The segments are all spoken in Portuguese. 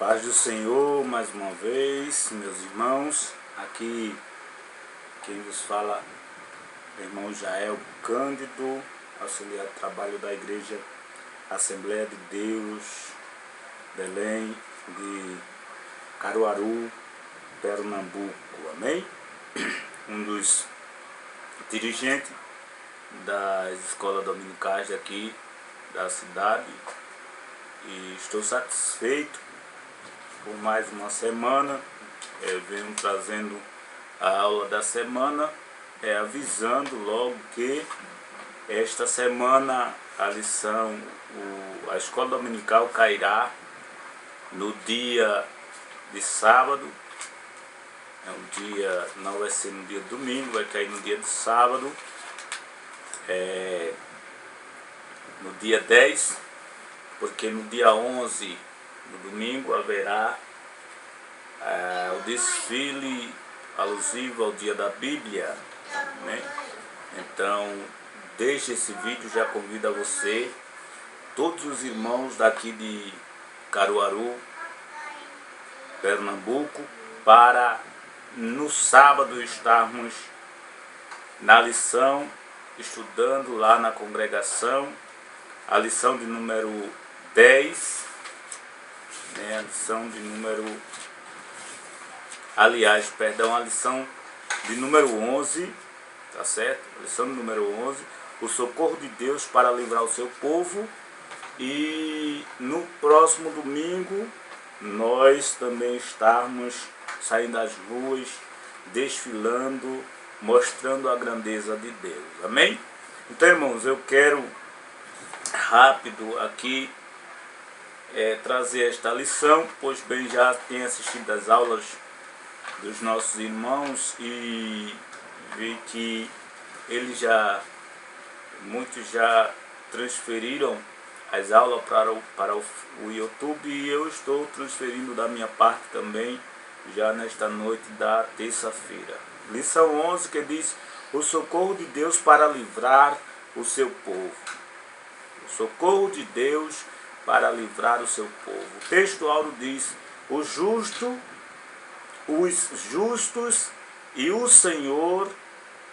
Paz do Senhor, mais uma vez, meus irmãos. Aqui quem vos fala é o irmão Jael Cândido, auxiliar de trabalho da Igreja Assembleia de Deus, Belém, de Caruaru, Pernambuco, amém? Um dos dirigentes das escolas dominicais daqui da cidade, e estou satisfeito por mais uma semana. Venho trazendo a aula da semana, avisando logo que esta semana a lição, a escola dominical cairá no dia de sábado. Não vai ser no dia de domingo, vai cair no dia de sábado, no dia 10, porque no dia 11, no domingo, haverá o desfile alusivo ao dia da Bíblia, né? Então, deixe esse vídeo, já convido a você, todos os irmãos daqui de Caruaru, Pernambuco, para no sábado estarmos na lição, estudando lá na congregação, a lição de número 10, a lição de número... a lição de número 11, tá certo? A lição de número 11, o socorro de Deus para livrar o seu povo. E no próximo domingo, nós também estarmos saindo às ruas, desfilando, mostrando a grandeza de Deus, amém? Então, irmãos, eu quero rápido aqui trazer esta lição, pois bem, já tenho assistido as aulas dos nossos irmãos e vi que muitos já transferiram as aulas para o YouTube, e eu estou transferindo da minha parte também, já nesta noite da terça-feira. Lição 11, que diz: o socorro de Deus para livrar o seu povo. O socorro de Deus para livrar o seu povo. O texto áureo diz: os justos e o Senhor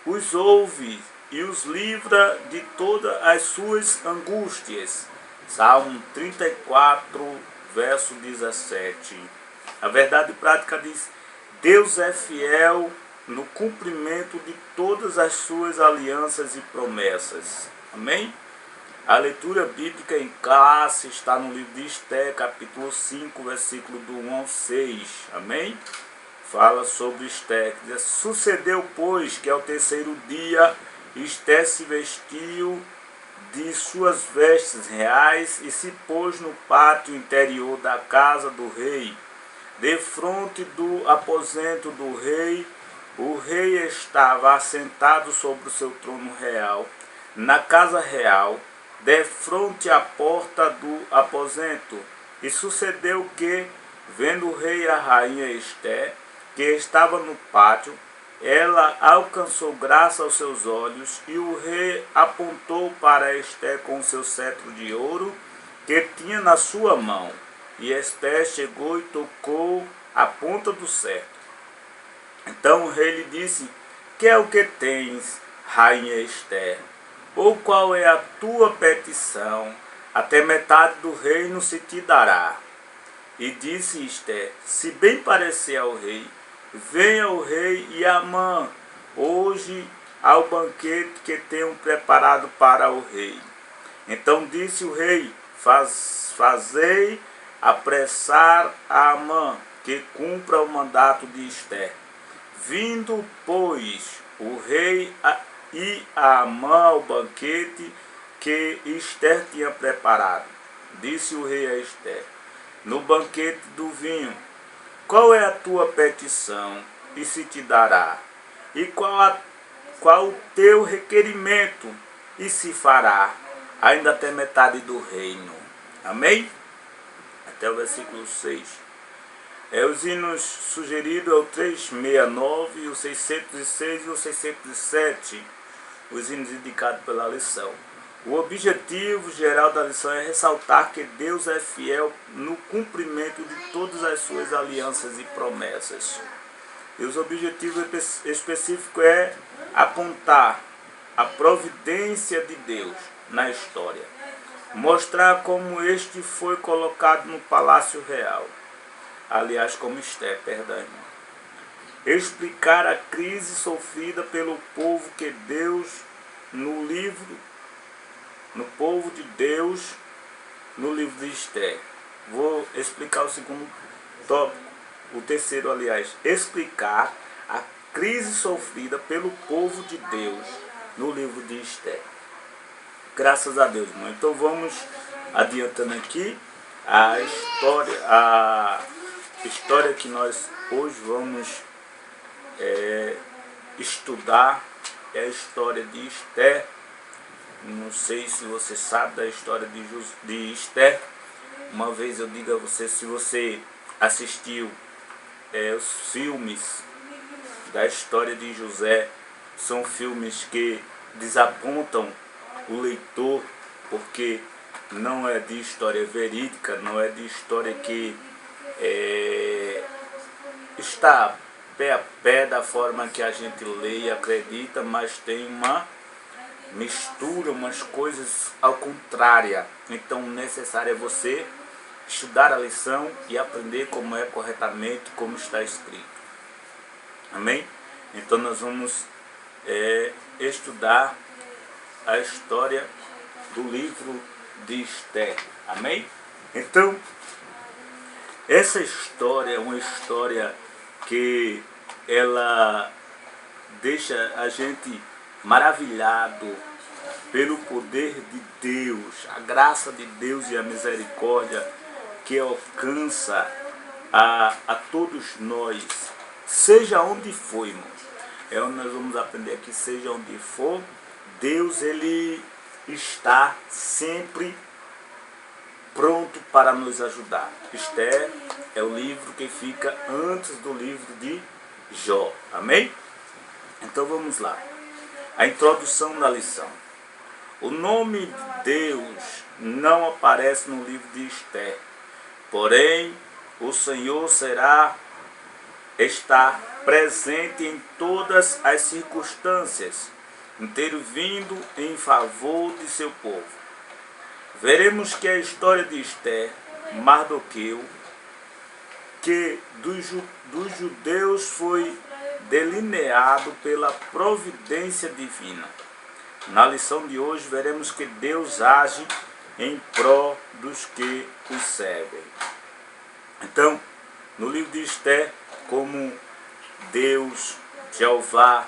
os ouve e os livra de todas as suas angústias. Salmo 34, verso 17. A verdade prática diz: Deus é fiel no cumprimento de todas as suas alianças e promessas. Amém? A leitura bíblica em classe está no livro de Esté, capítulo 5, versículo do 1 ao 6. Amém? Fala sobre Esté. Sucedeu, pois, que ao terceiro dia Esté se vestiu de suas vestes reais e se pôs no pátio interior da casa do rei. Defronte do aposento do rei, o rei estava assentado sobre o seu trono real, na casa real, defronte à porta do aposento. E sucedeu que, vendo o rei e a rainha Esté, que estava no pátio, ela alcançou graça aos seus olhos, e o rei apontou para Esté com o seu cetro de ouro que tinha na sua mão. E Esté chegou e tocou a ponta do cetro. Então o rei lhe disse: que é o que tens, rainha Esté? Ou qual é a tua petição? Até metade do reino se te dará. E disse Esté: se bem parecer ao rei, venha o rei e Amã hoje ao banquete que tenho preparado para o rei. Então disse o rei: fazei apressar a Amã, que cumpra o mandato de Esté. Vindo, pois, o rei e a Amã ao banquete que Esté tinha preparado, disse o rei a Esté, no banquete do vinho: qual é a tua petição, e se te dará? E qual o teu requerimento, e se fará? Ainda até metade do reino. Amém? Até o versículo 6. Os hinos sugeridos é o 369, o 606 e o 607. Os hinos indicados pela lição. O objetivo geral da lição é ressaltar que Deus é fiel no cumprimento de todas as suas alianças e promessas. E os objetivos específicos é apontar a providência de Deus na história, mostrar como este foi colocado no palácio real, aliás, como Esther, perdão, explicar a crise sofrida pelo povo que Deus no povo de Deus no livro de Esther. Vou explicar o segundo tópico, o terceiro, aliás, explicar a crise sofrida pelo povo de Deus no livro de Esther. Graças a Deus, irmão. Então vamos adiantando aqui a história que nós hoje vamos estudar, é a história de Esther. Não sei se você sabe da história de Esther. Uma vez eu digo a você, se você assistiu os filmes da história de José, são filmes que desapontam o leitor, porque não é de história verídica, não é de história que está pé a pé da forma que a gente lê e acredita, mas tem uma mistura, umas coisas ao contrário. Então o necessário é você estudar a lição e aprender como é corretamente, como está escrito. Amém? Então nós vamos estudar a história do livro de Esther. Amém? Então, essa história é uma história que ela deixa a gente maravilhado pelo poder de Deus, a graça de Deus e a misericórdia que alcança a todos nós, seja onde for, irmão. É onde nós vamos aprender aqui, seja onde for, Deus, ele está sempre pronto para nos ajudar. Esther é o livro que fica antes do livro de Jó. Amém? Então vamos lá. A introdução da lição. O nome de Deus não aparece no livro de Esther. Porém, o Senhor está presente em todas as circunstâncias, intervindo em favor de seu povo. Veremos que a história de Esther, Mardoqueu, que dos judeus foi delineado pela providência divina. Na lição de hoje veremos que Deus age em prol dos que os servem. Então, no livro de Esther, como Deus, Jeová,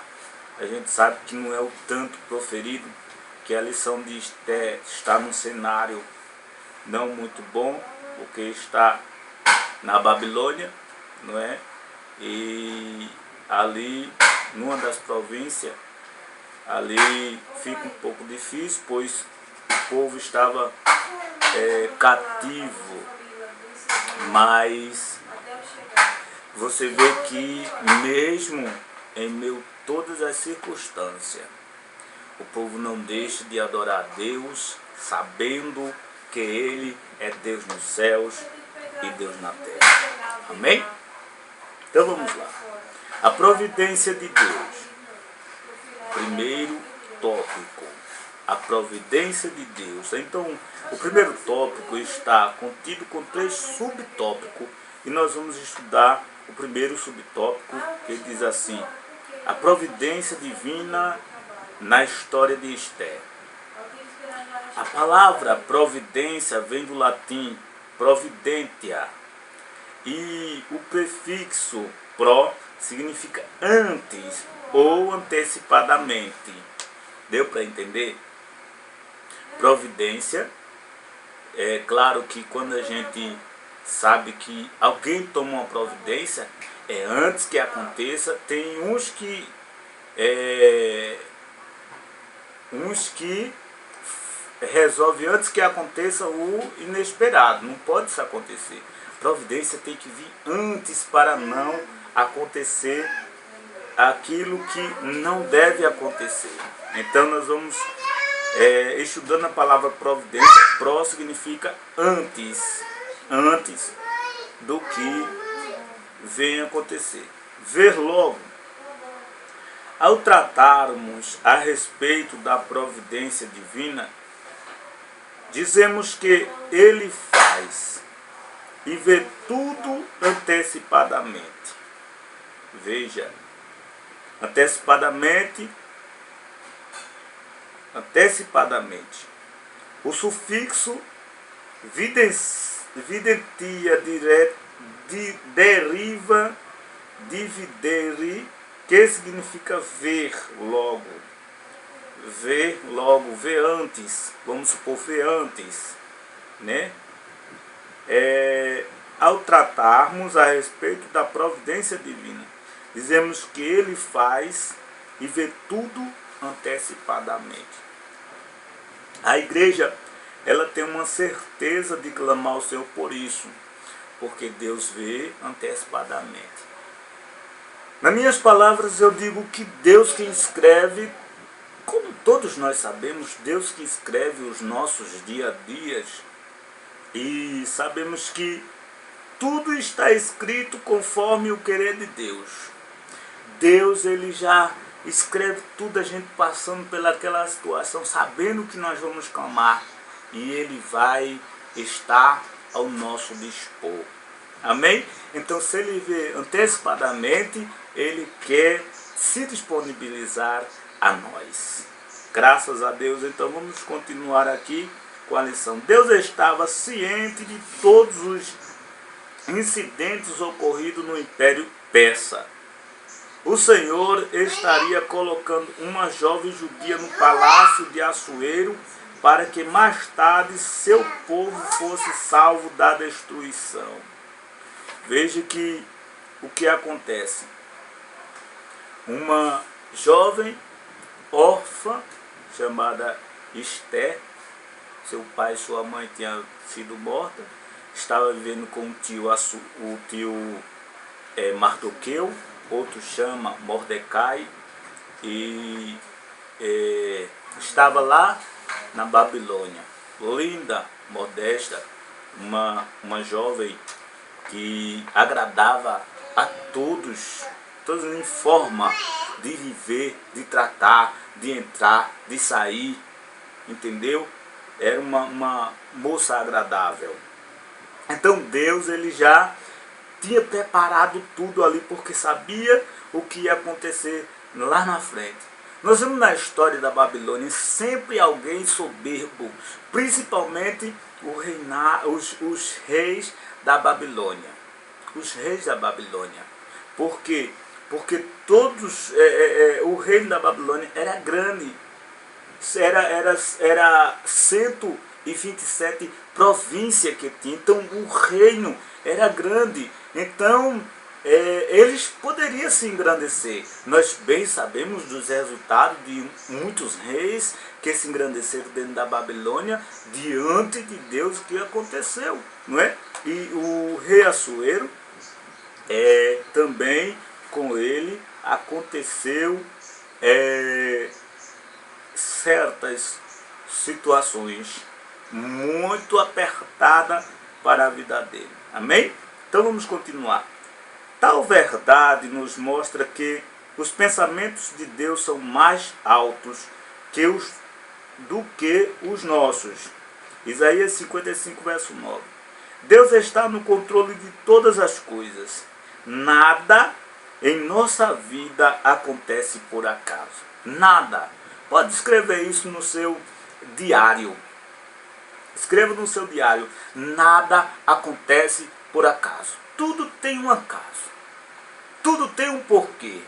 a gente sabe que não é o tanto proferido, que a lição de Esther está num cenário não muito bom, porque está na Babilônia, não é? E ali, numa das províncias, ali fica um pouco difícil, pois o povo estava cativo, mas você vê que mesmo em meio a todas as circunstâncias, o povo não deixa de adorar a Deus, sabendo que Ele é Deus nos céus e Deus na terra. Amém? Então vamos lá. A providência de Deus. Primeiro tópico. A providência de Deus. Então, o primeiro tópico está contido com 3 subtópicos. E nós vamos estudar o primeiro subtópico, que diz assim: a providência divina na história de Esther. A palavra providência vem do latim providentia, e o prefixo pro significa antes ou antecipadamente. Deu para entender? Providência, é claro que quando a gente sabe que alguém toma uma providência, é antes que aconteça. Tem uns que resolve antes que aconteça o inesperado. Não pode isso acontecer. Providência tem que vir antes para não acontecer aquilo que não deve acontecer. Então nós vamos estudando a palavra providência, pró significa antes do que vem acontecer. Ver logo. Ao tratarmos a respeito da providência divina, dizemos que ele faz e vê tudo antecipadamente. Veja, antecipadamente. O sufixo videncia deriva dividere, que significa ver logo. Ver logo, ver antes. Vamos supor, ver antes, né? Ao tratarmos a respeito da providência divina, dizemos que ele faz e vê tudo antecipadamente. A igreja, ela tem uma certeza de clamar ao Senhor por isso, porque Deus vê antecipadamente. Nas minhas palavras, eu digo que Deus que escreve, como todos nós sabemos, Deus que escreve os nossos dia a dias, e sabemos que tudo está escrito conforme o querer de Deus. Deus, ele já escreve tudo, a gente passando pelaquela situação, sabendo que nós vamos clamar, e ele vai estar ao nosso dispor. Amém? Então, se ele vê antecipadamente, ele quer se disponibilizar a nós. Graças a Deus. Então, vamos continuar aqui com a lição. Deus estava ciente de todos os incidentes ocorridos no Império Persa. O Senhor estaria colocando uma jovem judia no palácio de Assuero para que mais tarde seu povo fosse salvo da destruição. Veja que o que acontece. Uma jovem órfã chamada Esther, seu pai e sua mãe tinham sido mortos, estava vivendo com o tio Mardoqueu, outro chama Mordecai, e estava lá na Babilônia, linda, modesta, uma jovem que agradava a todos em forma de viver, de tratar, de entrar, de sair, entendeu? Era uma moça agradável. Então Deus, ele já tinha preparado tudo ali, porque sabia o que ia acontecer lá na frente. Nós vemos na história da Babilônia sempre alguém soberbo, principalmente os reis da Babilônia. Os reis da Babilônia. Por quê? Porque todos, o reino da Babilônia era grande. Era 127 províncias que tinha. Então o reino era grande. Então eles poderiam se engrandecer. Nós bem sabemos dos resultados de muitos reis que se engrandeceram dentro da Babilônia diante de Deus, o que aconteceu, não é? E o rei Assuero, também com ele aconteceu certas situações muito apertadas para a vida dele. Amém? Então vamos continuar. Tal verdade nos mostra que os pensamentos de Deus são mais altos do que os nossos. Isaías 55, verso 9. Deus está no controle de todas as coisas. Nada em nossa vida acontece por acaso. Nada. Pode escrever isso no seu diário. Escreva no seu diário. Nada acontece por acaso. Tudo tem um acaso. Tudo tem um porquê.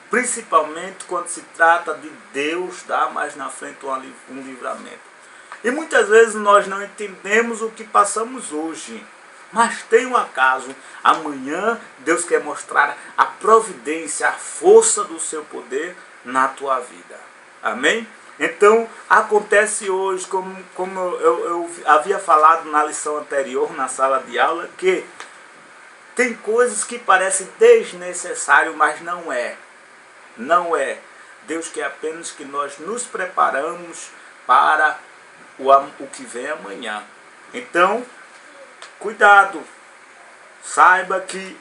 Principalmente quando se trata de Deus dar mais na frente um livramento. E muitas vezes nós não entendemos o que passamos hoje. Mas tem um acaso. Amanhã Deus quer mostrar a providência, a força do seu poder na tua vida. Amém? Então, acontece hoje, como eu havia falado na lição anterior, na sala de aula, que tem coisas que parecem desnecessárias, mas não é. Não é. Deus quer apenas que nós nos preparamos para o que vem amanhã. Então, cuidado, saiba que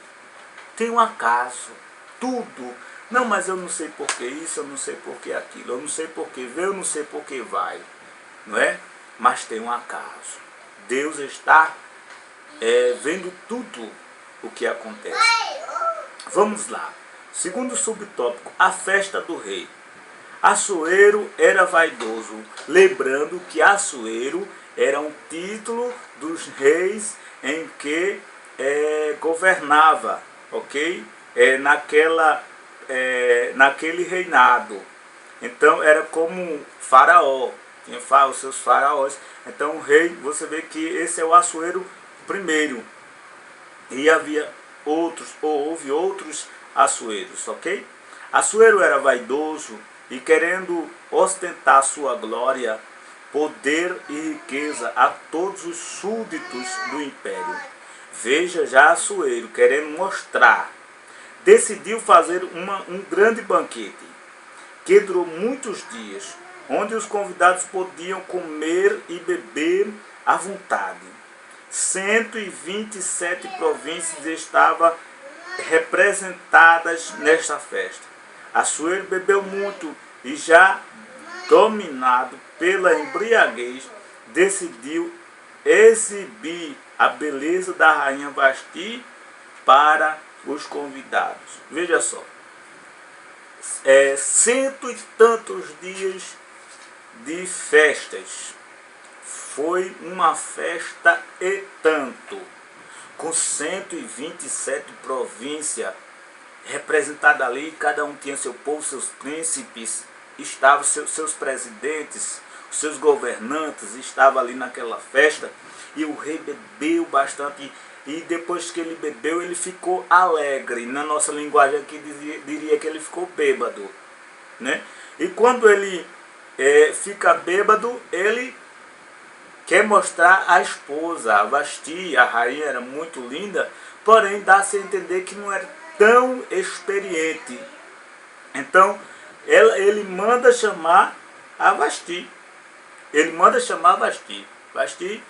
tem um acaso, tudo. Não, mas eu não sei por que isso, eu não sei por que aquilo, eu não sei por que veio, eu não sei por que vai, não é? Mas tem um acaso. Deus está vendo tudo o que acontece. Vamos lá. Segundo subtópico, a festa do rei. Assuero era vaidoso, lembrando que Assuero era um título dos reis em que governava, ok? Naquele reinado. Então era como faraó, tinha os seus faraós. Então o rei, você vê que esse é o Assuero primeiro. E havia outros, ou houve outros Assueros, ok? Assuero era vaidoso e querendo ostentar sua glória, poder e riqueza a todos os súditos do império. Veja já Assuero querendo mostrar. Decidiu fazer um grande banquete, que durou muitos dias, onde os convidados podiam comer e beber à vontade. 127 províncias estavam representadas nesta festa. Assuero bebeu muito e, já dominado pela embriaguez, decidiu exibir a beleza da rainha Vasti para os convidados. Veja só, cento e tantos dias de festas. Foi uma festa e tanto, com 127 províncias representadas ali, cada um tinha seu povo, seus príncipes, estavam seus presidentes, seus governantes, estavam ali naquela festa, e o rei bebeu bastante, e depois que ele bebeu, ele ficou alegre. Na nossa linguagem aqui diria que ele ficou bêbado, né? E quando ele fica bêbado, ele quer mostrar a esposa, a Vasti. A rainha era muito linda, porém dá-se a entender que não era tão experiente. Então ele manda chamar a Vasti. Ele manda chamar a Vasti. Vasti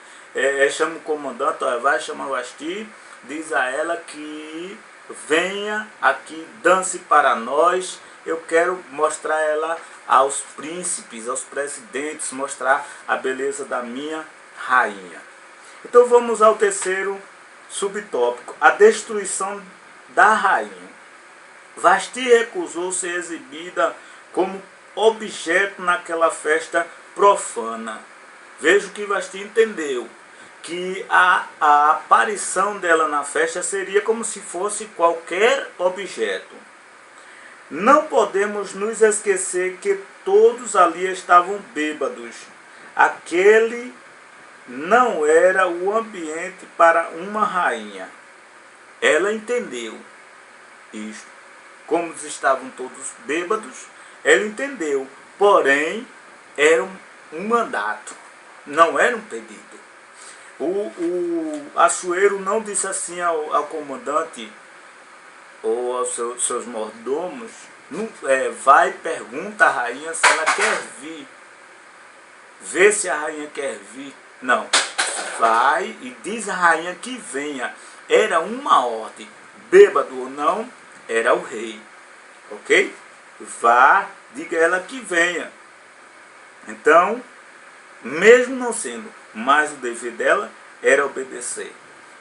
chama o comandante, vai chamar Vasti, diz a ela que venha aqui, dance para nós. Eu quero mostrar ela aos príncipes, aos presidentes, mostrar a beleza da minha rainha. Então vamos ao terceiro subtópico, a destruição da rainha. Vasti recusou ser exibida como objeto naquela festa profana. Veja o que Vasti entendeu, que a aparição dela na festa seria como se fosse qualquer objeto. Não podemos nos esquecer que todos ali estavam bêbados. Aquele não era o ambiente para uma rainha. Ela entendeu isto. Como estavam todos bêbados, ela entendeu. Porém, era um mandato, não era um pedido. O Assuero não disse assim ao comandante ou aos seus mordomos, vai e pergunta à rainha se ela quer vir. Vê se a rainha quer vir. Não. Vai e diz à rainha que venha. Era uma ordem. Bêbado ou não, era o rei. Ok? Vá, diga a ela que venha. Então, mesmo não sendo, mas o dever dela era obedecer.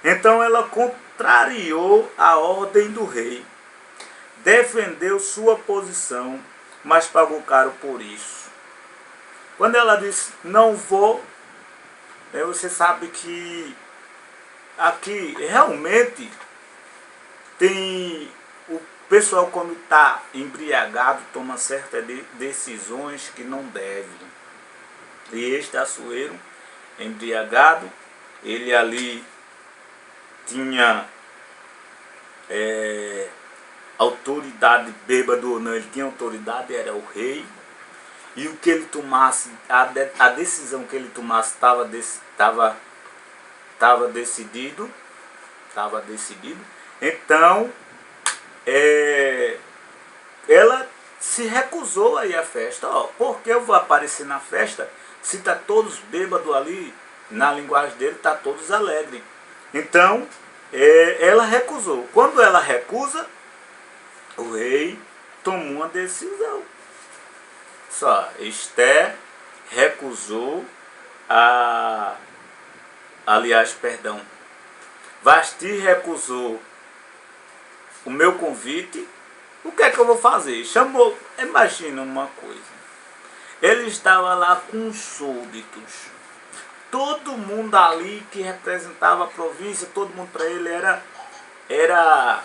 Então ela contrariou a ordem do rei, defendeu sua posição, mas pagou caro por isso. Quando ela disse, não vou, você sabe que aqui realmente tem o pessoal, quando está embriagado, toma certas decisões que não deve. E este Assuero, embriagado, ele ali tinha autoridade, bêbado ou não, ele tinha autoridade, era o rei. E o que ele tomasse, a decisão que ele tomasse estava decidido. Então, ela se recusou a ir à festa. Ó, por que eu vou aparecer na festa se está todos bêbados ali? Na linguagem dele, está todos alegres. Então, ela recusou. Quando ela recusa, o rei tomou uma decisão. Só, Esther recusou Vasti recusou o meu convite. O que é que eu vou fazer? Chamou, imagina uma coisa. Ele estava lá com os súditos. Todo mundo ali que representava a província, todo mundo para ele era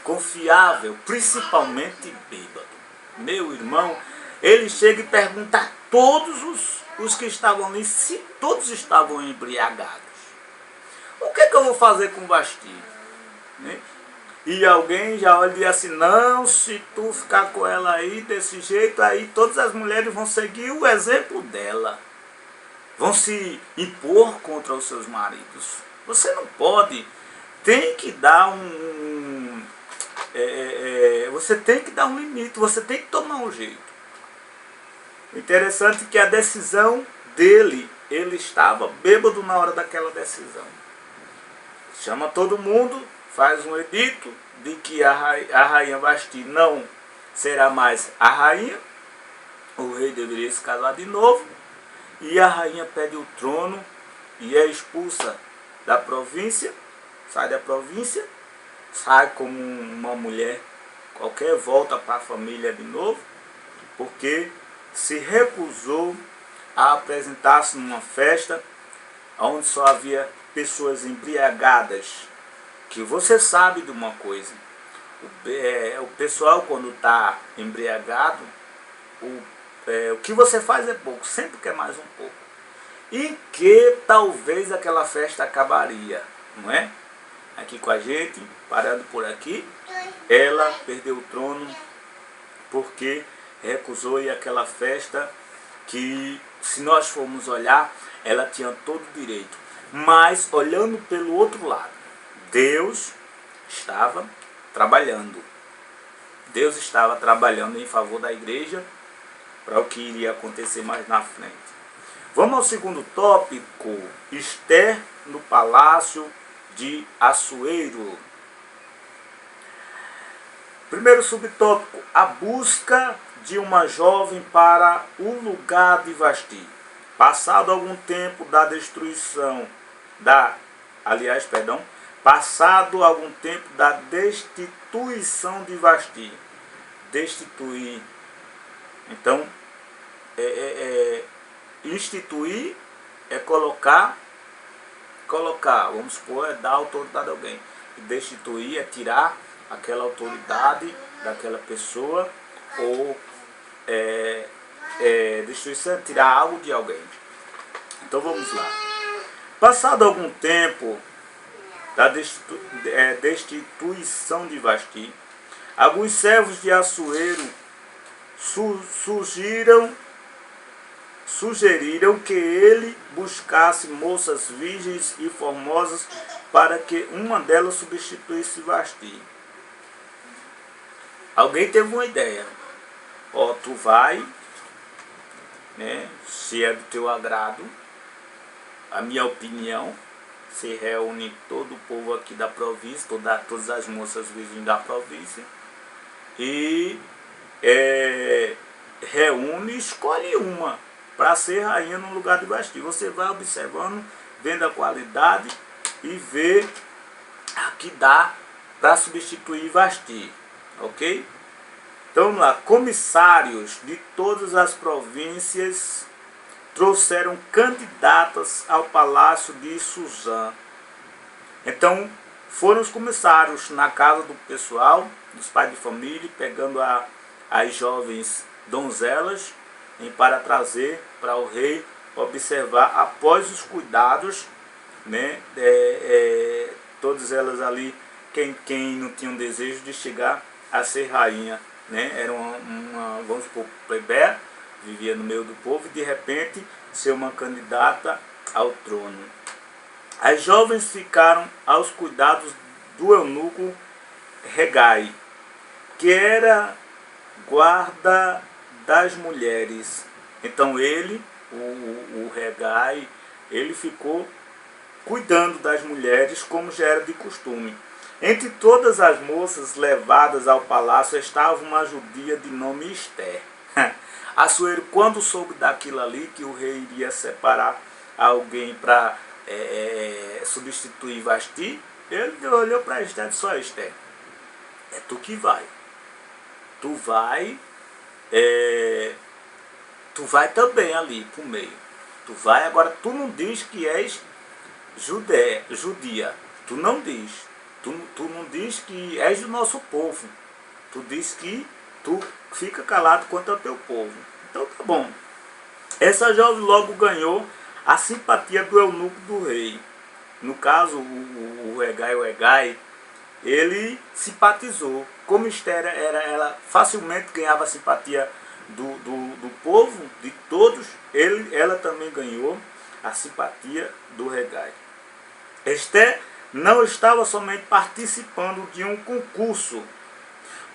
confiável, principalmente bêbado. Meu irmão, ele chega e pergunta a todos os que estavam ali se todos estavam embriagados. O que é que eu vou fazer com Vasti? Né? E alguém já olha e diz assim, não, se tu ficar com ela aí desse jeito, aí todas as mulheres vão seguir o exemplo dela. Vão se impor contra os seus maridos. Você não pode. Tem que dar você tem que dar um limite, você tem que tomar um jeito. Interessante que a decisão dele, ele estava bêbado na hora daquela decisão. Chama todo mundo, faz um edito de que a rainha Vasti não será mais a rainha. O rei deveria se casar de novo. E a rainha pede o trono e é expulsa da província, sai da província, sai como uma mulher qualquer, volta para a família de novo, porque se recusou a apresentar-se numa festa onde só havia pessoas embriagadas. Que você sabe de uma coisa, o pessoal quando está embriagado, o que você faz é pouco, sempre quer mais um pouco. E que talvez aquela festa acabaria, não é? Aqui com a gente, parando por aqui, ela perdeu o trono porque recusou ir àquela festa que, se nós formos olhar, ela tinha todo o direito. Mas, olhando pelo outro lado, Deus estava trabalhando. Deus estava trabalhando em favor da igreja para o que iria acontecer mais na frente. Vamos ao segundo tópico, Esther no palácio de Assuero. Primeiro subtópico, a busca de uma jovem para o lugar de Vasti. Passado algum tempo da destruição passado algum tempo da destituição de Vasti. Destituir. Então, instituir é colocar, vamos supor, é dar autoridade a alguém. E destituir é tirar aquela autoridade daquela pessoa, ou destituição é tirar algo de alguém. Então vamos lá. Passado algum tempo da destituição de Vasti, alguns servos de Assuero sugeriram que ele buscasse moças virgens e formosas para que uma delas substituísse Vasti. Alguém teve uma ideia. Ó, tu vai, né, se é do teu agrado, a minha opinião, se reúne todo o povo aqui da província, todas as moças virgens da província, e reúne e escolhe uma para ser rainha no lugar de Vasti. Você vai observando, vendo a qualidade e vê a que dá para substituir Vasti, ok? Então vamos lá, comissários de todas as províncias trouxeram candidatas ao palácio de Suzã. Então foram os comissários na casa do pessoal, dos pais de família, pegando as jovens donzelas para trazer para o rei observar após os cuidados, né, todas elas ali, quem não tinha um desejo de chegar a ser rainha, né, era vamos supor, plebeia, vivia no meio do povo e de repente ser uma candidata ao trono. As jovens ficaram aos cuidados do eunuco Regai, que era guarda das mulheres. Então ele, o Hegai, ele ficou cuidando das mulheres como já era de costume. Entre todas as moças levadas ao palácio estava uma judia de nome Ester. Assuero, quando soube daquilo ali, que o rei iria separar alguém para substituir Vasti, ele olhou para Ester e disse: ó, Ester, é tu que vai. Tu vai também ali pro meio. Tu vai, agora tu não diz que és judia. Tu não diz. Tu não diz que és do nosso povo. Tu diz que tu fica calado quanto ao teu povo. Então tá bom. Essa jovem logo ganhou a simpatia do eunuco do rei. No caso, o Hegai, ele simpatizou. Como Esther ela facilmente ganhava a simpatia do povo, de todos, ela também ganhou a simpatia do Hegai. Esther não estava somente participando de um concurso.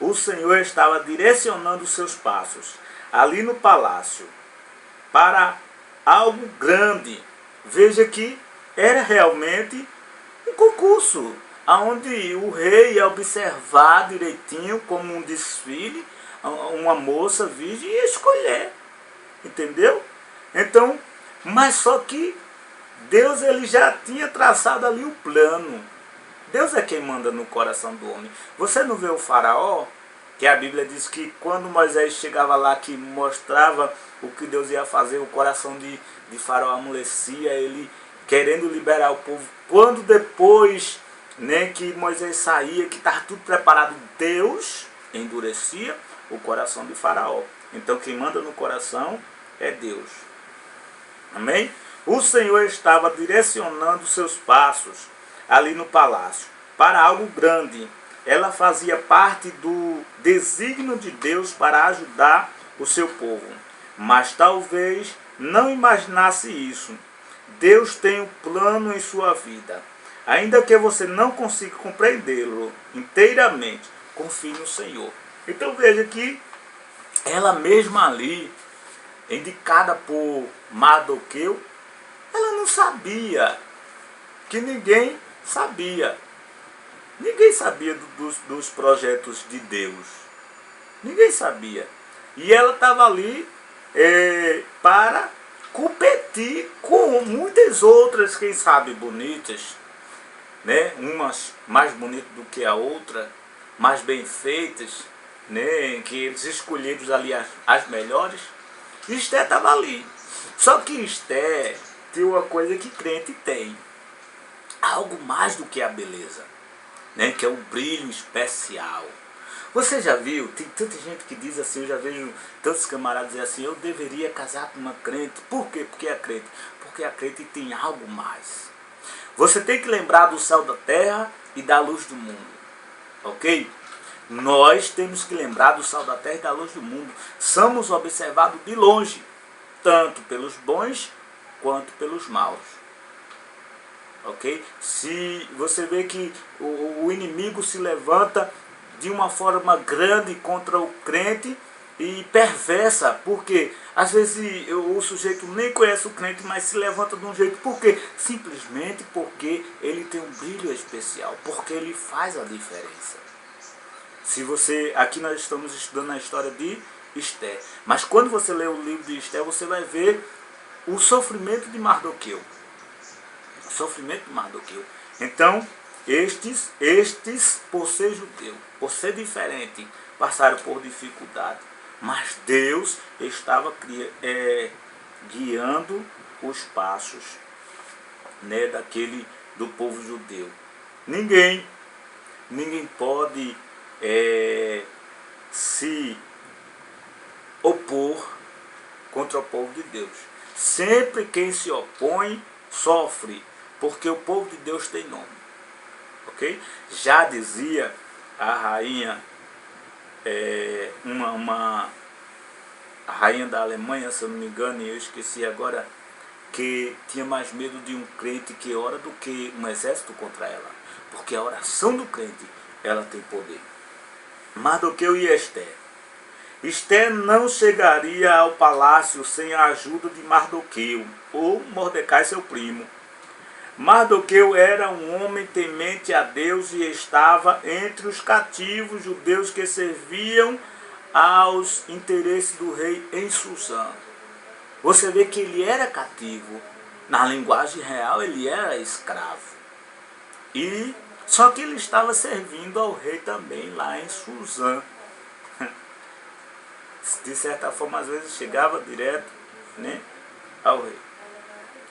O Senhor estava direcionando seus passos ali no palácio para algo grande. Veja que era realmente um concurso, onde o rei ia observar direitinho, como um desfile, uma moça virgem e escolher. Entendeu? Então, mas só que Deus ele já tinha traçado ali o plano. Deus é quem manda no coração do homem. Você não vê o faraó? Que a Bíblia diz que quando Moisés chegava lá, que mostrava o que Deus ia fazer, o coração de faraó amolecia, ele querendo liberar o povo. Quando depois que Moisés saía, que estava tudo preparado, Deus endurecia o coração de faraó. Então quem manda no coração é Deus. Amém? O Senhor estava direcionando seus passos ali no palácio para algo grande. Ela fazia parte do desígnio de Deus para ajudar o seu povo. Mas talvez não imaginasse isso. Deus tem um plano em sua vida. Ainda que você não consiga compreendê-lo inteiramente, confie no Senhor. Então veja que ela mesma ali, indicada por Mardoqueu, ela não sabia, que ninguém sabia. Ninguém sabia dos projetos de Deus. Ninguém sabia. E ela estava ali para competir com muitas outras, quem sabe, bonitas, né? Umas mais bonitas do que a outra, mais bem feitas, né? Que eles escolheram ali as melhores. E Esther estava ali. Só que Esther tem uma coisa que crente tem. Algo mais do que a beleza, né? Que é o brilho especial. Você já viu? Tem tanta gente que diz assim, eu já vejo tantos camaradas dizer assim: eu deveria casar com uma crente. Por quê? Porque é crente. Porque a crente tem algo mais. Você tem que lembrar do céu da terra e da luz do mundo. Ok? Nós temos que lembrar do céu da terra e da luz do mundo. Somos observados de longe, tanto pelos bons quanto pelos maus. Ok? Se você vê que o inimigo se levanta de uma forma grande contra o crente e perversa, porque às vezes o sujeito nem conhece o crente, mas se levanta de um jeito. Por quê? Simplesmente porque ele tem um brilho especial, porque ele faz a diferença. Se você, aqui nós estamos estudando a história de Esther, mas quando você lê o livro de Esther, você vai ver o sofrimento de Mardoqueu. O sofrimento de Mardoqueu. Então, estes, por ser judeu, por ser diferente, passaram por dificuldade. Mas Deus estava guiando os passos, né, do povo judeu. Ninguém pode se opor contra o povo de Deus. Sempre quem se opõe sofre, porque o povo de Deus tem nome. Ok? Já dizia a rainha, a rainha da Alemanha, se eu não me engano, e eu esqueci agora, que tinha mais medo de um crente que ora do que um exército contra ela. Porque a oração do crente, ela tem poder. Mardoqueu e Esther. Esther não chegaria ao palácio sem a ajuda de Mardoqueu, ou Mordecai, seu primo. Mardoqueu era um homem temente a Deus e estava entre os cativos judeus que serviam aos interesses do rei em Susã. Você vê que ele era cativo. Na linguagem real, ele era escravo. E só que ele estava servindo ao rei também lá em Susã. De certa forma, às vezes chegava direto, né, ao rei.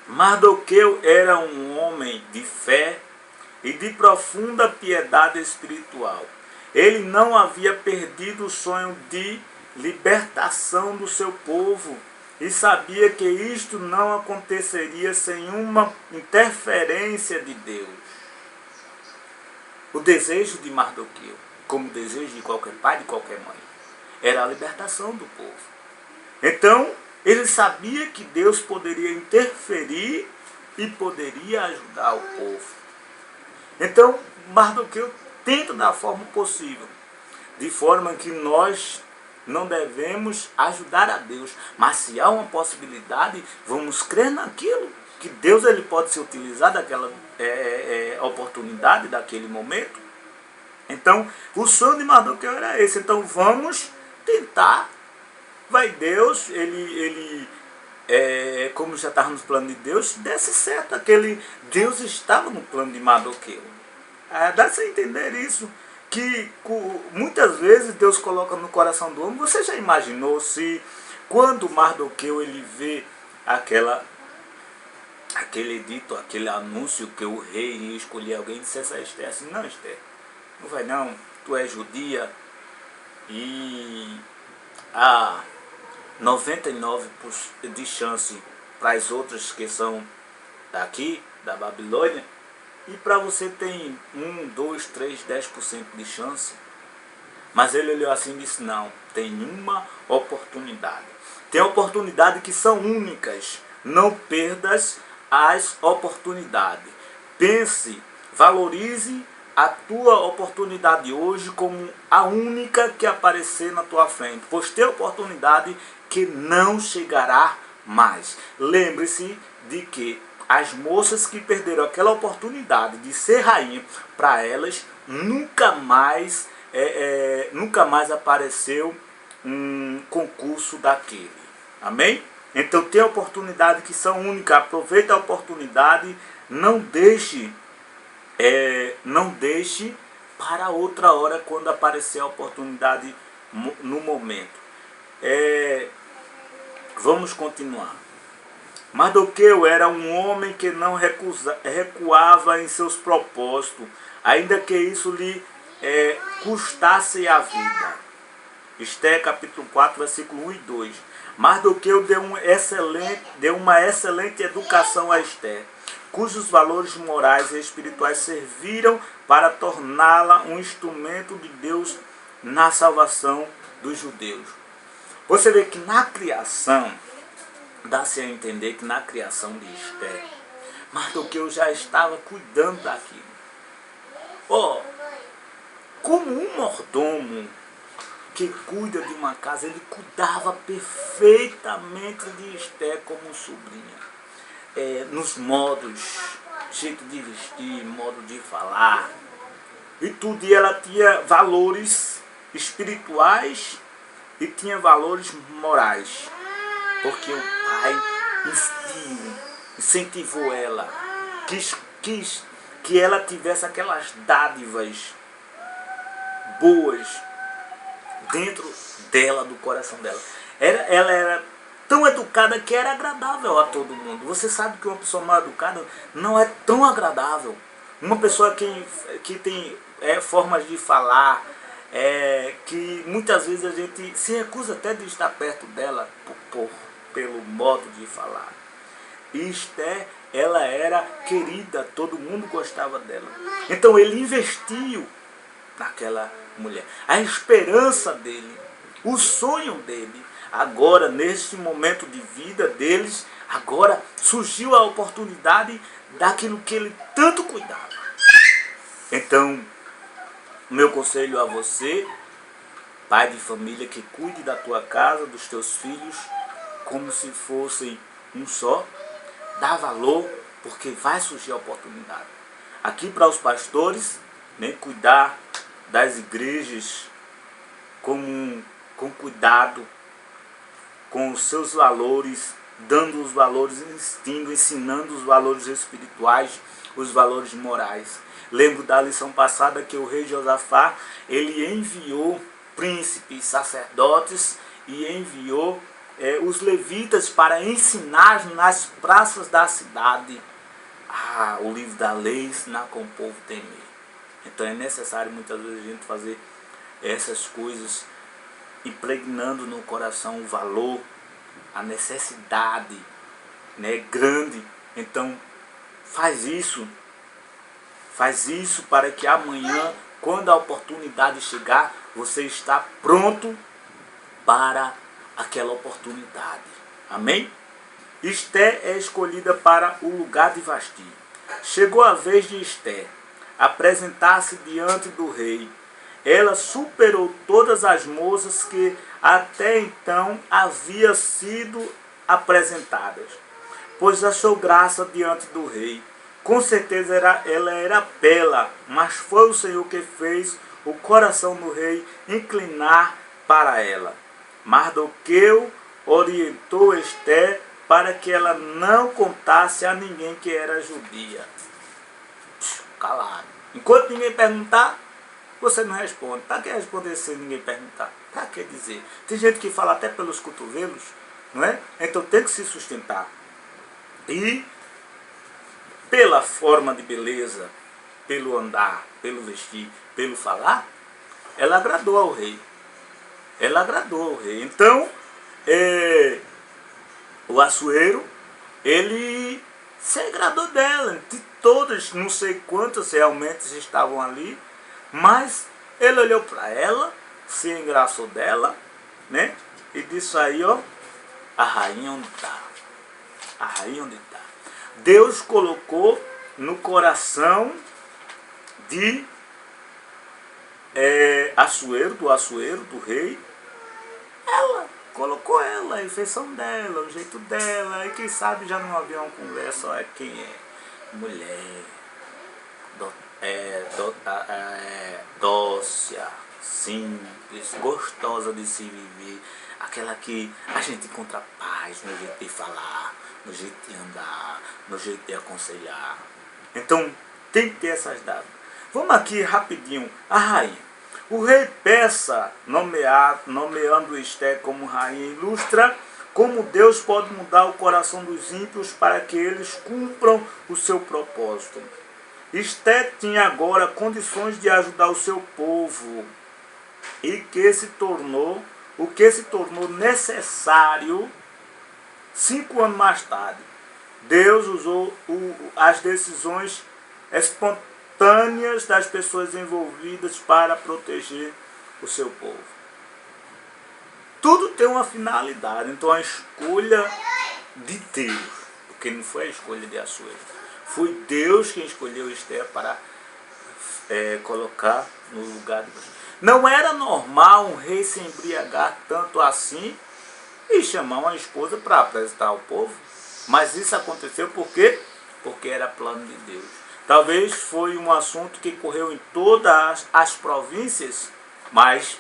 Mardoqueu era um homem de fé e de profunda piedade espiritual. Ele não havia perdido o sonho de libertação do seu povo e sabia que isto não aconteceria sem uma interferência de Deus. O desejo de Mardoqueu, como o desejo de qualquer pai, de qualquer mãe, era a libertação do povo. Então, ele sabia que Deus poderia interferir e poderia ajudar o povo. Então, Mardoqueu tenta da forma possível, de forma que nós não devemos ajudar a Deus, mas se há uma possibilidade, vamos crer naquilo, que Deus ele pode se utilizar daquela oportunidade, daquele momento. Então, o sonho de Mardoqueu era esse. Então, vamos tentar. Vai Deus, como já estava no plano de Deus, desse certo. Deus estava no plano de Mardoqueu. Dá-se a entender isso, que muitas vezes Deus coloca no coração do homem. Você já imaginou se, quando Mardoqueu ele vê aquele edito, aquele anúncio que o rei ia escolher alguém, e dissesse a Esther assim: não, Esther, não vai não, tu és judia e há 99% de chance para as outras que são daqui, da Babilônia, e para você tem 1, 2, 3, 10% de chance. Mas ele olhou assim e disse: não, tem uma oportunidade. Tem oportunidades que são únicas. Não perdas as oportunidades. Pense, valorize a tua oportunidade hoje como a única que aparecer na tua frente, pois tem oportunidade que não chegará mais. Lembre-se de que as moças que perderam aquela oportunidade de ser rainha, para elas nunca mais apareceu um concurso daquele. Amém? Então tem oportunidades que são únicas. Aproveita a oportunidade, não deixe para outra hora, quando aparecer a oportunidade no momento. Vamos continuar. Mardoqueu era um homem que não recuava em seus propósitos, ainda que isso lhe custasse a vida. Esther capítulo 4, versículo 1 e 2. Mardoqueu deu uma excelente educação a Esther, cujos valores morais e espirituais serviram para torná-la um instrumento de Deus na salvação dos judeus. Você vê que na criação, dá-se a entender que na criação de Esther, Mardoqueu já estava cuidando daquilo. Como um mordomo que cuida de uma casa, ele cuidava perfeitamente de Esther como sobrinha. Nos modos, jeito de vestir, modo de falar e tudo. E ela tinha valores espirituais e tinha valores morais, porque o pai incentivou ela, quis que ela tivesse aquelas dádivas boas dentro dela, do coração dela. Ela era tão educada que era agradável a todo mundo. Você sabe que uma pessoa mal educada não é tão agradável. Uma pessoa que tem formas de falar, que muitas vezes a gente se recusa até de estar perto dela pelo modo de falar. E Esther, ela era querida, todo mundo gostava dela. Então ele investiu naquela mulher. A esperança dele, o sonho dele, agora neste momento de vida deles, agora surgiu a oportunidade daquilo que ele tanto cuidava. Então, meu conselho a você pai de família que cuide da tua casa, dos teus filhos, como se fossem um só. Dá valor, porque vai surgir a oportunidade. Aqui para os pastores, né, cuidar das igrejas com cuidado, com os seus valores, dando os valores, ensinando os valores espirituais, os valores morais. Lembro da lição passada que o rei Josafá, ele enviou príncipes, sacerdotes e enviou os levitas para ensinar nas praças da cidade o livro da lei, ensinar como o povo temer. Então é necessário muitas vezes a gente fazer essas coisas, impregnando no coração o valor, a necessidade, né, grande. Então faz isso para que amanhã, quando a oportunidade chegar, você está pronto para aquela oportunidade. Amém? Esté é escolhida para o lugar de Vasti. Chegou a vez de Esté apresentar-se diante do rei. Ela superou todas as moças que até então haviam sido apresentadas, pois achou graça diante do rei. Com certeza ela era bela, mas foi o Senhor que fez o coração do rei inclinar para ela. Mardoqueu orientou Esté para que ela não contasse a ninguém que era judia. Calado. Enquanto ninguém perguntar, você não responde. Para que responder se ninguém perguntar? Para que dizer? Tem gente que fala até pelos cotovelos, não é? Então tem que se sustentar. E pela forma de beleza, pelo andar, pelo vestir, pelo falar, ela agradou ao rei. Ela agradou ao rei. Então, o Assuero, ele se agradou dela. De todas, não sei quantas realmente estavam ali, mas ele olhou para ela, se engraçou dela, né? E disse aí, ó, a rainha onde está? A rainha onde está? Deus colocou no coração de Assuero, do rei, ela. Colocou ela, a feição dela, o jeito dela, e quem sabe já não havia uma conversa, olha quem é? Mulher, dócil, simples, gostosa de se viver, aquela que a gente encontra paz no jeito de falar, no jeito de andar, no jeito de aconselhar. Então tem que ter essas datas. Vamos aqui rapidinho, a rainha. O rei Persa, nomeando Esté como rainha, ilustra como Deus pode mudar o coração dos ímpios para que eles cumpram o seu propósito. Esté tinha agora condições de ajudar o seu povo, e o que se tornou necessário 5 anos mais tarde. Deus usou as decisões espontâneas das pessoas envolvidas para proteger o seu povo. Tudo tem uma finalidade. Então a escolha de Deus, porque não foi a escolha de Assuero, foi Deus quem escolheu Esté para colocar no lugar de você. Não era normal um rei se embriagar tanto assim e chamar uma esposa para apresentar ao povo. Mas isso aconteceu por quê? Porque era plano de Deus. Talvez foi um assunto que correu em todas as províncias, mas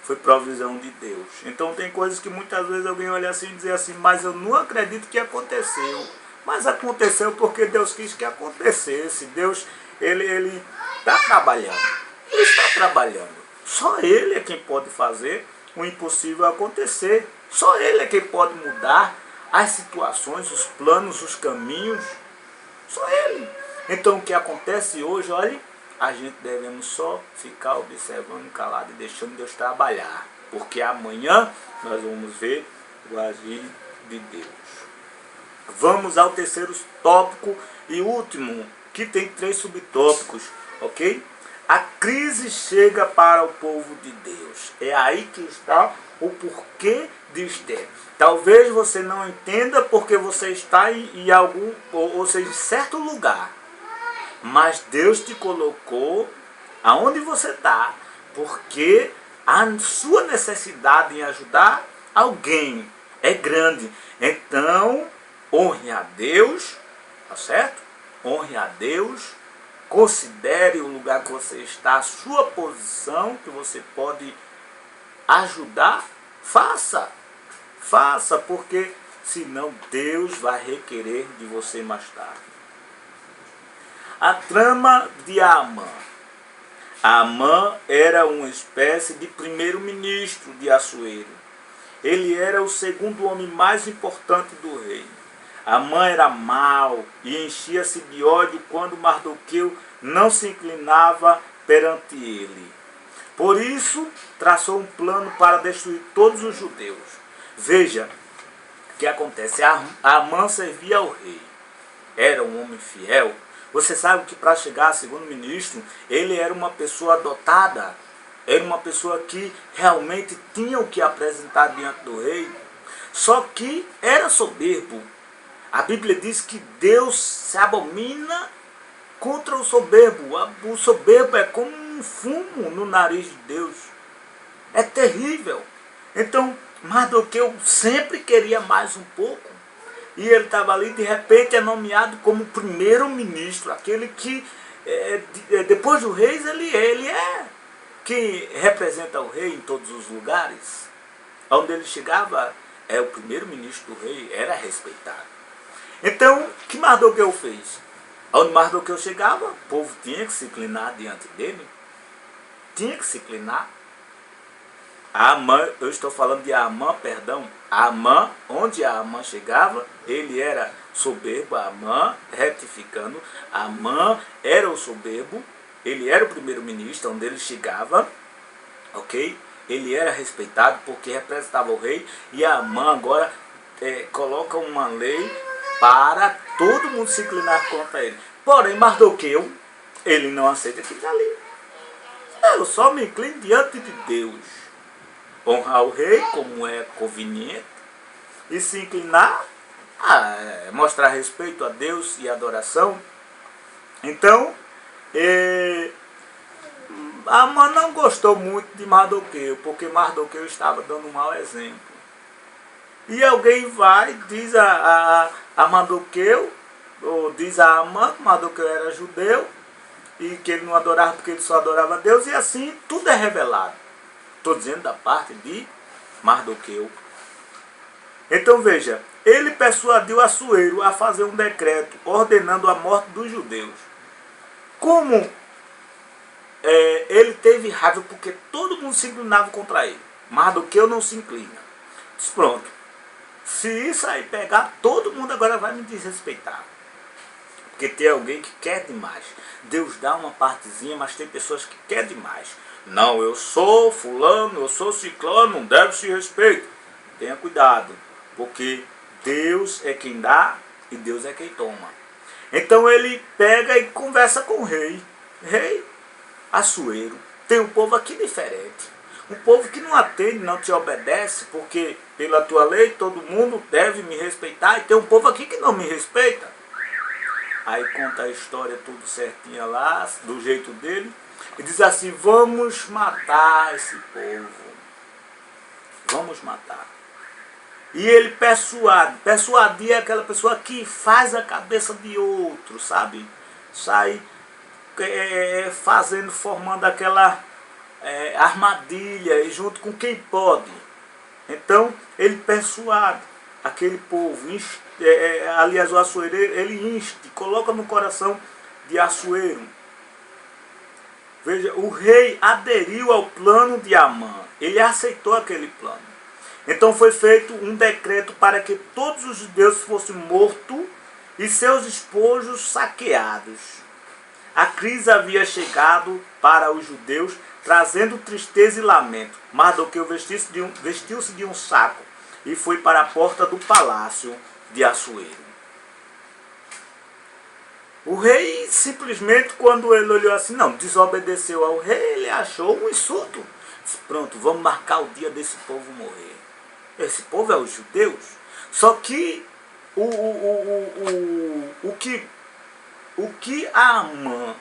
foi provisão de Deus. Então tem coisas que muitas vezes alguém olha assim e diz assim, mas eu não acredito que aconteceu. Mas aconteceu porque Deus quis que acontecesse. Deus, ele está trabalhando. Ele está trabalhando. Só Ele é quem pode fazer o impossível acontecer. Só Ele é quem pode mudar as situações, os planos, os caminhos. Só Ele. Então o que acontece hoje, olha, a gente devemos só ficar observando calado e deixando Deus trabalhar. Porque amanhã nós vamos ver o agir de Deus. Vamos ao terceiro tópico e último, que tem 3 subtópicos, ok? A crise chega para o povo de Deus. É aí que está o porquê de Esté. Talvez você não entenda porque você está em algum, ou seja, em certo lugar. Mas Deus te colocou aonde você está, porque a sua necessidade em ajudar alguém é grande. Então, honre a Deus, tá certo? Honre a Deus, considere o lugar que você está, a sua posição, que você pode ajudar, faça, porque senão Deus vai requerer de você mais tarde. A trama de Amã. Amã era uma espécie de primeiro-ministro de Assuero. Ele era o segundo homem mais importante do reino. Amã era mau e enchia-se de ódio quando Mardoqueu não se inclinava perante ele. Por isso, traçou um plano para destruir todos os judeus. Veja o que acontece. Amã servia ao rei. Era um homem fiel. Você sabe que para chegar a segundo ministro, ele era uma pessoa dotada. Era uma pessoa que realmente tinha o que apresentar diante do rei. Só que era soberbo. A Bíblia diz que Deus se abomina contra o soberbo. O soberbo é como um fumo no nariz de Deus. É terrível. Então, Mardoqueu sempre queria mais um pouco. E ele estava ali, de repente é nomeado como primeiro-ministro. Aquele que, depois do rei, ele é quem representa o rei em todos os lugares. Onde ele chegava, o primeiro-ministro do rei era respeitado. Então, o que Mardoqueu fez? Onde Mardoqueu chegava, o povo tinha que se inclinar diante dele. Tinha que se inclinar. Amã, eu estou falando de Amã, perdão. Amã, onde Amã chegava, ele era soberbo. Amã, retificando, Amã era o soberbo. Ele era o primeiro-ministro, onde ele chegava, ok? Ele era respeitado porque representava o rei. E Amã agora coloca uma lei para todo mundo se inclinar contra ele. Porém, Mardoqueu, ele não aceita aquilo ali. Eu só me inclino diante de Deus. Honrar o rei como é conveniente. E se inclinar, mostrar respeito a Deus e adoração. Então, Amã não gostou muito de Mardoqueu, porque Mardoqueu estava dando um mau exemplo. E alguém vai, diz a Mardoqueu, ou diz a Amã que Mardoqueu era judeu, e que ele não adorava porque ele só adorava a Deus, e assim tudo é revelado. Estou dizendo da parte de Mardoqueu. Então veja, ele persuadiu Assuero a fazer um decreto ordenando a morte dos judeus. Como ele teve raiva porque todo mundo se inclinava contra ele. Mardoqueu não se inclina. Diz, pronto. Se isso aí pegar, todo mundo agora vai me desrespeitar. Porque tem alguém que quer demais. Deus dá uma partezinha, mas tem pessoas que querem demais. Não, eu sou fulano, eu sou ciclano, não deve se respeito. Tenha cuidado, porque Deus é quem dá e Deus é quem toma. Então ele pega e conversa com o rei. Rei Assuero, tem um povo aqui diferente. Um povo que não atende, não te obedece, porque pela tua lei todo mundo deve me respeitar. E tem um povo aqui que não me respeita. Aí conta a história tudo certinha lá, do jeito dele. E diz assim, vamos matar esse povo. Vamos matar. E ele persuadir é aquela pessoa que faz a cabeça de outro, sabe? Sai formando aquela armadilha e junto com quem pode. Então ele persuade aquele povo. Aliás, o Assuero, ele inste, coloca no coração de Assuero. Veja, o rei aderiu ao plano de Amã. Ele aceitou aquele plano. Então foi feito um decreto para que todos os judeus fossem mortos e seus despojos saqueados. A crise havia chegado para os judeus, trazendo tristeza e lamento. Mardoqueu vestiu-se de um saco e foi para a porta do palácio de Assuero. O rei simplesmente, quando ele olhou assim, não, desobedeceu ao rei, ele achou um insulto. Disse, pronto, vamos marcar o dia desse povo morrer. Esse povo é os judeus. Só que o que Amã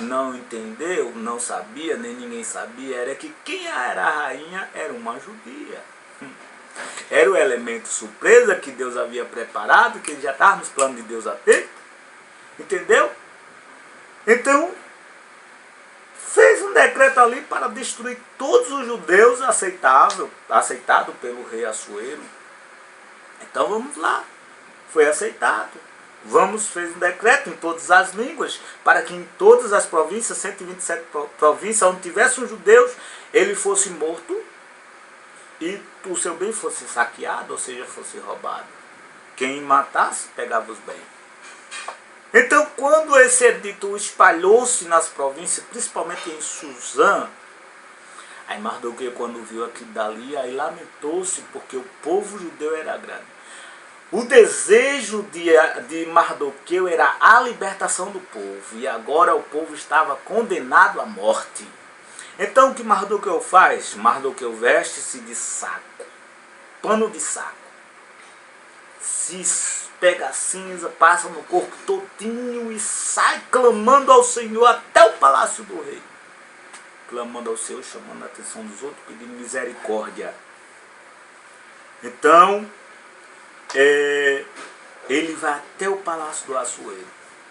não entendeu, não sabia, nem ninguém sabia, era que quem era a rainha era uma judia. Era o elemento surpresa que Deus havia preparado, que ele já estava nos planos de Deus até. Entendeu? Então, fez um decreto ali para destruir todos os judeus aceitado pelo rei Assuero. Então vamos lá. Foi aceitado. Fez um decreto em todas as línguas, para que em todas as províncias, 127 províncias, onde tivesse um judeu, ele fosse morto e o seu bem fosse saqueado, ou seja, fosse roubado. Quem matasse, pegava os bens. Então, quando esse edito espalhou-se nas províncias, principalmente em Suzã, aí Mardoqueu, quando viu aquilo dali, aí lamentou-se, porque o povo judeu era grande. O desejo de Mardoqueu era a libertação do povo, e agora o povo estava condenado à morte. Então o que Mardoqueu faz? Mardoqueu veste-se de saco, pano de saco, se pega a cinza, passa no corpo todinho e sai clamando ao Senhor até o palácio do rei. Clamando ao Senhor, chamando a atenção dos outros, pedindo misericórdia. Então, ele vai até o palácio do Assuero.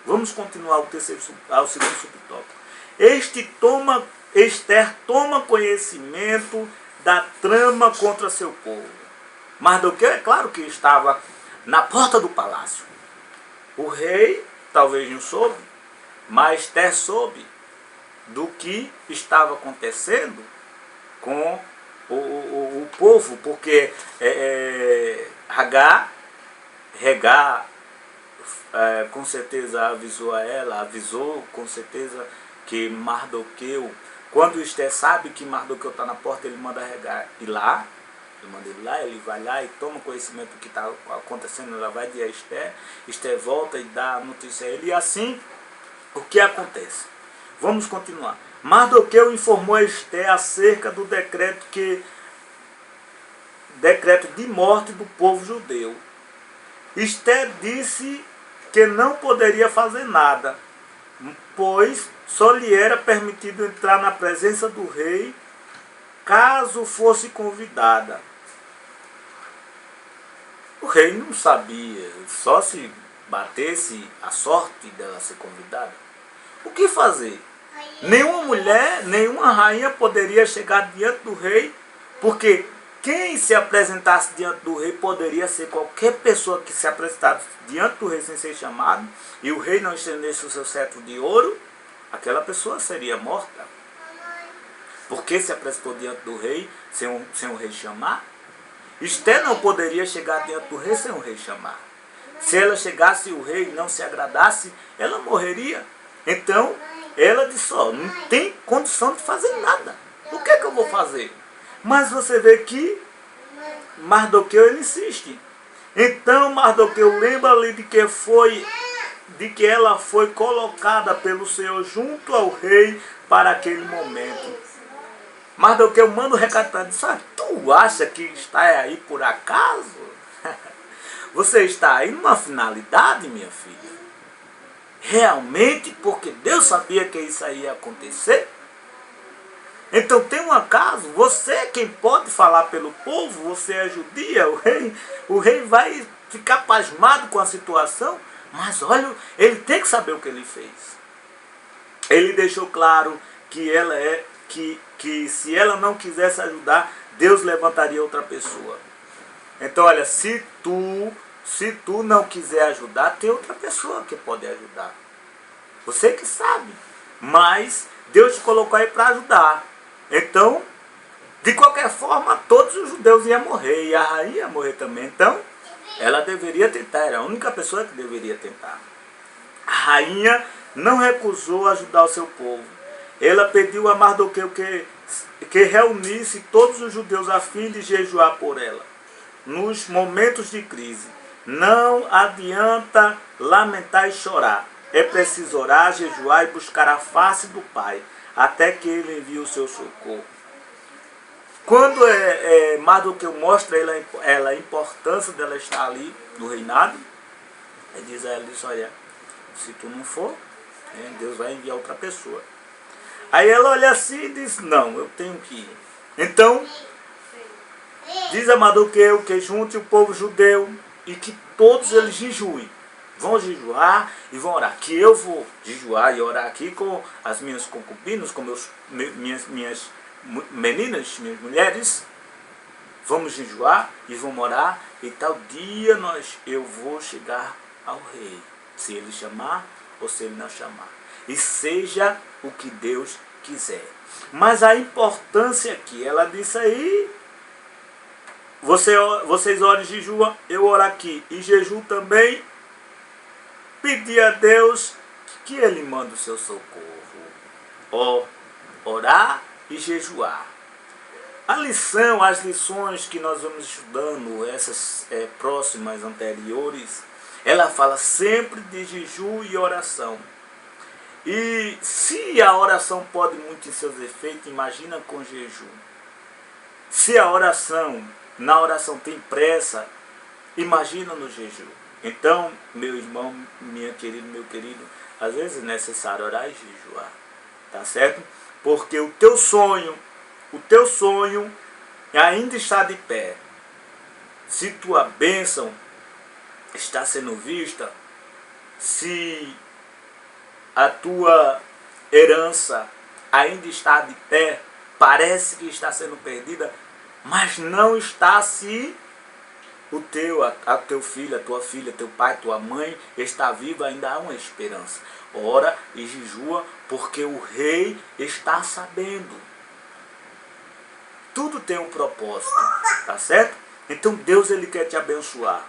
Vamos continuar ao segundo subtópico. Esther toma conhecimento da trama contra seu povo. Mardoqueu, é claro que estava na porta do palácio. O rei talvez não soube, mas Esther soube do que estava acontecendo com o povo, porque Regar com certeza avisou com certeza que Mardoqueu, quando Esther sabe que Mardoqueu está na porta, ele manda Regar ir lá, ele vai lá e toma conhecimento do que está acontecendo, ela vai de Esther, Esther volta e dá a notícia a ele, e assim, o que acontece? Vamos continuar. Mardoqueu informou a Esther acerca do decreto de morte do povo judeu. Esther disse que não poderia fazer nada, pois só lhe era permitido entrar na presença do rei caso fosse convidada. O rei não sabia, só se batesse a sorte dela ser convidada. O que fazer? Nenhuma mulher, nenhuma rainha poderia chegar diante do rei, porque quem se apresentasse diante do rei poderia ser qualquer pessoa que se apresentasse diante do rei sem ser chamado, e o rei não estendesse o seu cetro de ouro, aquela pessoa seria morta. Porque se apresentou diante do rei sem o rei chamar. Esther não poderia chegar diante do rei sem o rei chamar. Se ela chegasse e o rei não se agradasse, ela morreria. Então, ela disse, não tem condição de fazer nada. O que é que eu vou fazer? Mas você vê que Mardoqueu ele insiste. Então Mardoqueu lembra-lhe de que ela foi colocada pelo Senhor junto ao rei para aquele momento. Mardoqueu manda o recado para ele, tu acha que está aí por acaso? Você está aí numa finalidade, minha filha? Realmente porque Deus sabia que isso aí ia acontecer? Então tem um acaso, você é quem pode falar pelo povo, você é judia, o rei vai ficar pasmado com a situação, mas olha, ele tem que saber o que ele fez. Ele deixou claro que se ela não quisesse ajudar, Deus levantaria outra pessoa. Então olha, se tu não quiser ajudar, tem outra pessoa que pode ajudar. Você que sabe, mas Deus te colocou aí para ajudar. Então, de qualquer forma, todos os judeus iam morrer, e a rainha ia morrer também. Então, ela deveria tentar, era a única pessoa que deveria tentar. A rainha não recusou ajudar o seu povo. Ela pediu a Mardoqueu que reunisse todos os judeus a fim de jejuar por ela. Nos momentos de crise, não adianta lamentar e chorar. É preciso orar, jejuar e buscar a face do Pai, até que ele envie o seu socorro. Quando Mardoqueu mostra ela a importância dela estar ali no reinado, ele diz a ela, olha, se tu não for, né? Deus vai enviar outra pessoa. Aí ela olha assim e diz, não, eu tenho que ir. Então, diz a Mardoqueu que junte o povo judeu e que todos eles jejuem. Vão jejuar e vão orar. Que eu vou jejuar e orar aqui com as minhas concubinas, com minhas meninas, minhas mulheres. Vamos jejuar e vamos orar. E tal dia eu vou chegar ao rei. Se ele chamar ou se ele não chamar. E seja o que Deus quiser. Mas a importância aqui, ela disse aí, vocês oram e jejuam, eu oro aqui. E jejuo também, pedir a Deus que Ele mande o seu socorro. Orar e jejuar. As lições que nós vamos estudando, essas próximas, anteriores, ela fala sempre de jejum e oração. E se a oração pode muito em seus efeitos, imagina com jejum. Se na oração tem pressa, imagina no jejum. Então, meu irmão, minha querida, meu querido, às vezes é necessário orar e jejuar, tá certo? Porque o teu sonho ainda está de pé. Se tua bênção está sendo vista, se a tua herança ainda está de pé, parece que está sendo perdida, mas não está se teu filho, a tua filha, teu pai, tua mãe está vivo, ainda há uma esperança. Ora e jejua, porque o rei está sabendo. Tudo tem um propósito, tá certo? Então Deus, ele quer te abençoar.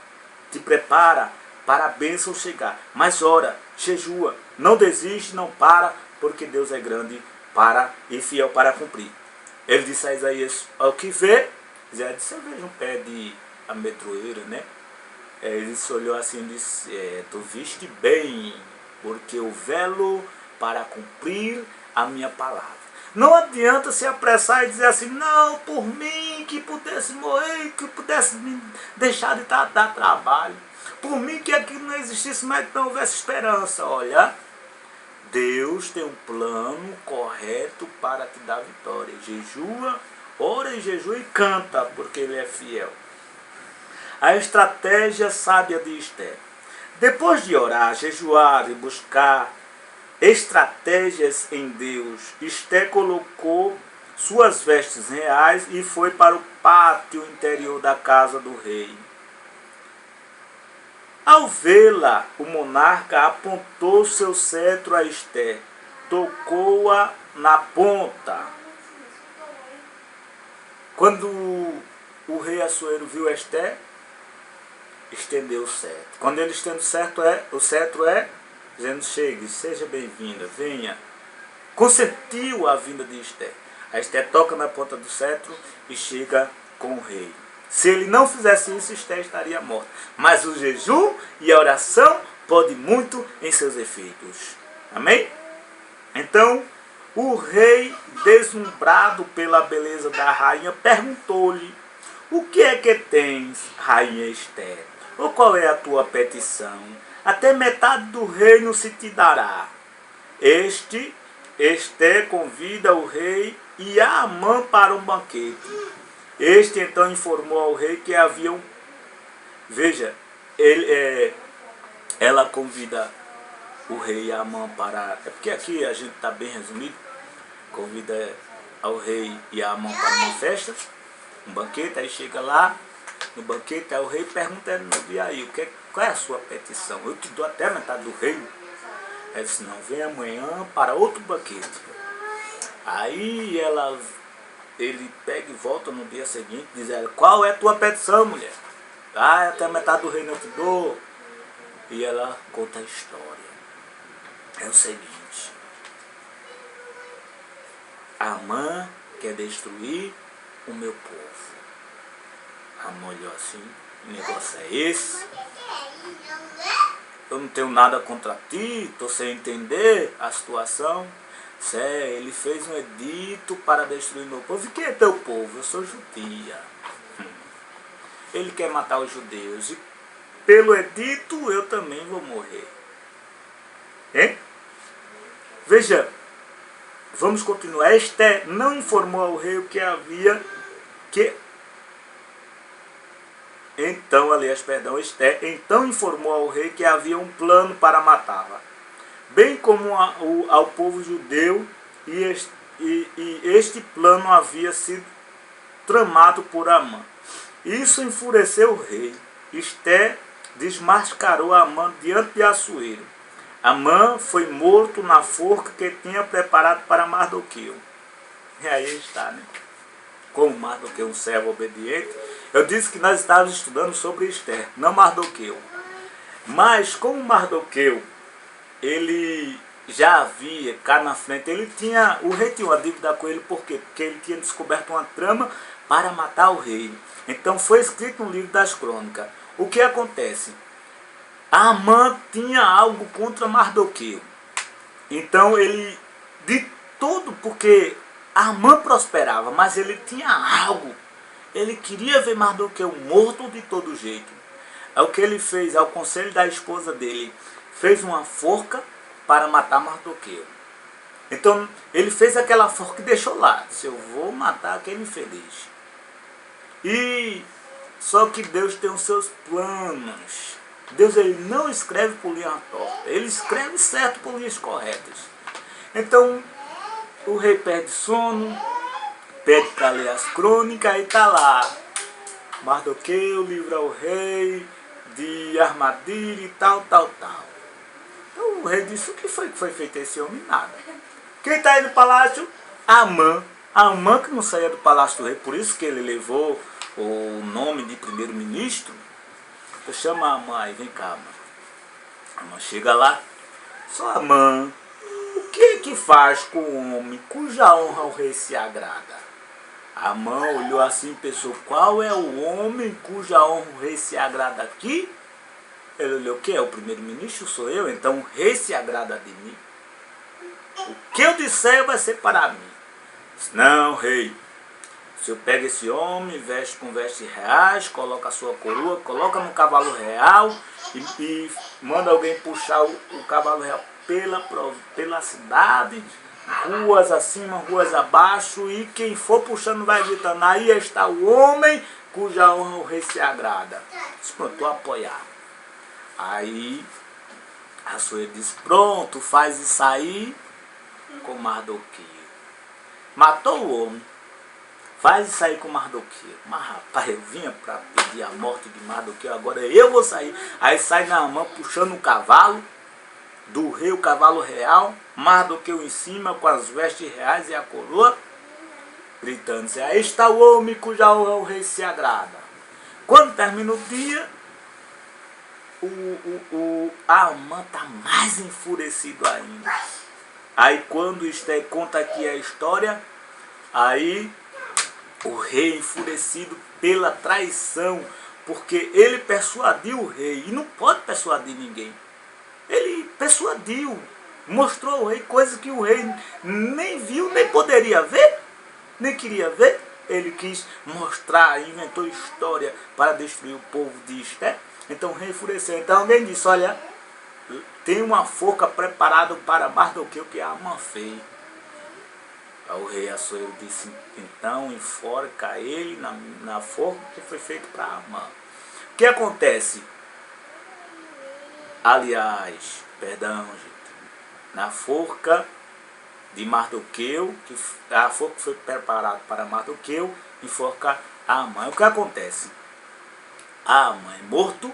Te prepara para a bênção chegar. Mas ora, jejua, não desiste, não para, porque Deus é grande e fiel para cumprir. Ele disse a Isaías, ao que vê, Isaías disse, eu vejo um pé de amendoeira, né? Ele se olhou assim e disse, tu viste bem, porque eu velo para cumprir a minha palavra. Não adianta se apressar e dizer assim, não, por mim, que pudesse morrer, que pudesse me deixar de dar trabalho. Por mim que aquilo não existisse, mas que não houvesse esperança. Olha, Deus tem um plano correto para te dar vitória. Jejua, ora e jejua e canta, porque Ele é fiel. A estratégia sábia de Esther. Depois de orar, jejuar e buscar estratégias em Deus, Esther colocou suas vestes reais e foi para o pátio interior da casa do rei. Ao vê-la, o monarca apontou seu cetro a Esther, tocou-a na ponta. Quando o rei Assuero viu Esther, estendeu o cetro. Quando ele estende o cetro dizendo, chegue, seja bem-vinda, venha. Consentiu a vinda de Esther. A Esther toca na ponta do cetro e chega com o rei. Se ele não fizesse isso, Esther estaria morta. Mas o jejum e a oração podem muito em seus efeitos. Amém? Então, o rei, deslumbrado pela beleza da rainha, perguntou-lhe, o que é que tens, rainha Esther? Ou qual é a tua petição? Até metade do reino se te dará. Esther convida o rei e a Amã para um banquete. Este então informou ao rei que havia um... Veja, ela convida o rei e a Amã para... É porque aqui a gente está bem resumido. Convida ao rei e a Amã para uma festa, um banquete, aí chega lá no banquete, aí o rei pergunta, e aí, qual é a sua petição? Eu te dou até a metade do reino. Ela disse, não, vem amanhã para outro banquete. Aí ele pega e volta no dia seguinte, diz ela, qual é a tua petição, mulher? Até a metade do reino eu te dou. E ela conta a história. É o seguinte, Amã quer destruir o meu povo. Amã olhou assim, o negócio é esse? Eu não tenho nada contra ti, estou sem entender a situação. Ele fez um edito para destruir meu povo. E quem é teu povo? Eu sou judia. Ele quer matar os judeus. E pelo edito eu também vou morrer. Hein? Veja, vamos continuar. Esther não informou ao rei o que havia que... Esther então informou ao rei que havia um plano para matá-la, bem como ao povo judeu, e este plano havia sido tramado por Amã. Isso enfureceu o rei. Esther desmascarou Amã diante de Assuero. Amã foi morto na forca que tinha preparado para Mardoqueu. E aí está, né? Como Mardoqueu, um servo obediente. Eu disse que nós estávamos estudando sobre Esther, não Mardoqueu. Mas como Mardoqueu, ele já havia cá na frente, o rei tinha uma dívida com ele, por quê? Porque ele tinha descoberto uma trama para matar o rei. Então foi escrito no livro das crônicas. O que acontece? Amã tinha algo contra Mardoqueu. Então ele, de tudo, porque Amã prosperava, mas ele tinha algo. Ele queria ver Mardoqueu morto de todo jeito. É o que ele fez, ao conselho da esposa dele. Fez uma forca para matar Mardoqueu. Então ele fez aquela forca e deixou lá. Disse, eu vou matar aquele infeliz. E só que Deus tem os seus planos. Deus, ele não escreve por linha torta, ele escreve certo por linhas corretas. Então o rei perde sono, pede para ler as crônicas e está lá. Mardoqueu livra o rei de armadilha e tal. Então o rei disse, o que foi feito a esse homem? Nada. Quem está aí no palácio? Amã. Amã que não saía do palácio do rei, por isso que ele levou o nome de primeiro-ministro. Eu chamo a Amã aí, vem cá, Amã. Amã chega lá, só Amã, o que faz com o homem cuja honra o rei se agrada? Amã olhou assim e pensou, qual é o homem cuja honra o rei se agrada aqui? Ele olhou, o que é? O primeiro-ministro sou eu, então o rei se agrada de mim. O que eu disser vai ser para mim. Disse, não, rei. O senhor pega esse homem, veste com vestes reais, coloca a sua coroa, coloca no cavalo real e manda alguém puxar o cavalo real pela cidade, ruas acima, ruas abaixo, e quem for puxando vai gritando, aí está o homem cuja honra o rei se agrada. Disse, pronto, estou apoiado. Aí Assuero disse, pronto, faz isso aí com Mardoqueu. Matou o homem. Faz isso aí com Mardoqueu. Mas rapaz, eu vinha para pedir a morte de Mardoqueu, agora eu vou sair. Aí sai Naamã puxando o cavalo do rei, o cavalo real, Mardoqueu em cima com as vestes reais e a coroa, gritando assim, aí está o homem cuja honra o rei se agrada. Quando termina o dia, Amã está mais enfurecido ainda. Aí quando Esther conta aqui a história, aí o rei enfurecido pela traição, porque ele persuadiu o rei, e não pode persuadir ninguém. Ele persuadiu, mostrou ao rei coisas que o rei nem viu, nem poderia ver, nem queria ver. Ele quis mostrar, inventou história para destruir o povo de Esther. Então o rei enfureceu. Então alguém disse, olha, tem uma forca preparada para Mardoqueu que Amã fez. O rei Assuero disse, então enforca ele na forca que foi feita para Amã. O que acontece? Aliás, perdão, gente, na forca de Mardoqueu, a forca que foi preparada para Mardoqueu, enforca Amã. O que acontece? Amã é morto